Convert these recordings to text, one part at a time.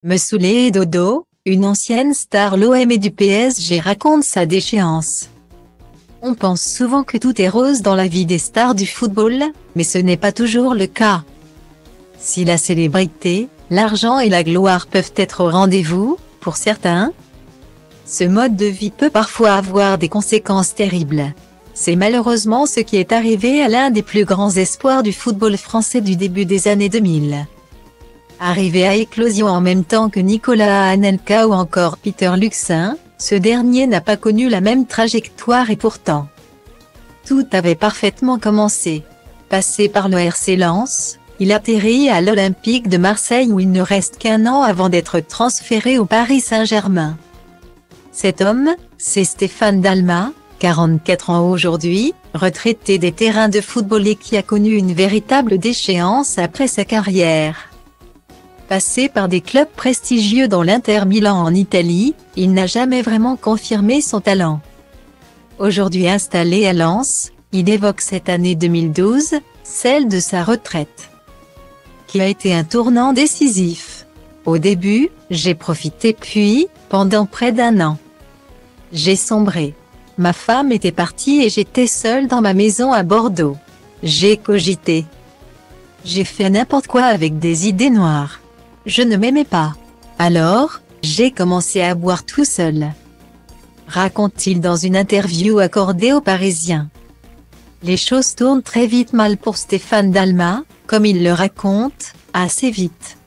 Messoulé Dodo, une ancienne star l'OM et du PSG raconte sa déchéance. On pense souvent que tout est rose dans la vie des stars du football, mais ce n'est pas toujours le cas. Si la célébrité, l'argent et la gloire peuvent être au rendez-vous, pour certains, ce mode de vie peut parfois avoir des conséquences terribles. C'est malheureusement ce qui est arrivé à l'un des plus grands espoirs du football français du début des années 2000. Arrivé à éclosion en même temps que Nicolas Anelka ou encore Peter Luxin, ce dernier n'a pas connu la même trajectoire et pourtant, tout avait parfaitement commencé. Passé par le RC Lens, il atterrit à l'Olympique de Marseille où il ne reste qu'un an avant d'être transféré au Paris Saint-Germain. Cet homme, c'est Stéphane Dalmat, 44 ans aujourd'hui, retraité des terrains de football et qui a connu une véritable déchéance après sa carrière. Passé par des clubs prestigieux dont l'Inter Milan en Italie, il n'a jamais vraiment confirmé son talent. Aujourd'hui installé à Lens, il évoque cette année 2012, celle de sa retraite, qui a été un tournant décisif. Au début, j'ai profité puis, pendant près d'un an, j'ai sombré. Ma femme était partie et j'étais seule dans ma maison à Bordeaux. J'ai cogité. J'ai fait n'importe quoi avec des idées noires. Je ne m'aimais pas. Alors, j'ai commencé à boire tout seul. Raconte-t-il dans une interview accordée aux Parisiens. Les choses tournent très vite mal pour Stéphane Dalmat, comme il le raconte, assez vite.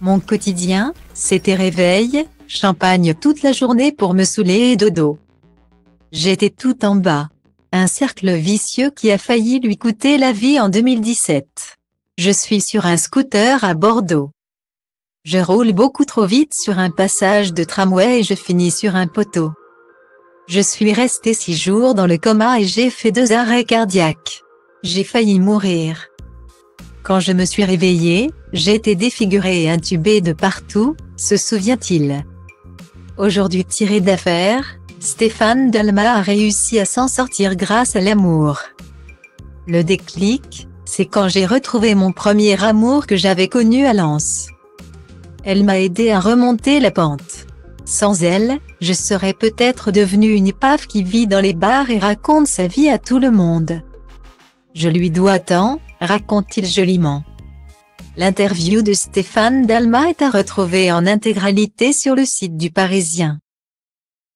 Mon quotidien, c'était réveil, champagne toute la journée pour me saouler et dodo. J'étais tout en bas. Un cercle vicieux qui a failli lui coûter la vie en 2017. Je suis sur un scooter à Bordeaux. Je roule beaucoup trop vite sur un passage de tramway et je finis sur un poteau. Je suis resté 6 jours dans le coma et j'ai fait 2 arrêts cardiaques. J'ai failli mourir. Quand je me suis réveillé, j'étais défiguré et intubé de partout, se souvient-il. Aujourd'hui tiré d'affaire, Stéphane Dalmat a réussi à s'en sortir grâce à l'amour. Le déclic, c'est quand j'ai retrouvé mon premier amour que j'avais connu à Lens. Elle m'a aidé à remonter la pente. Sans elle, je serais peut-être devenue une épave qui vit dans les bars et raconte sa vie à tout le monde. Je lui dois tant, raconte-t-il joliment. L'interview de Stéphane Dalmat est à retrouver en intégralité sur le site du Parisien.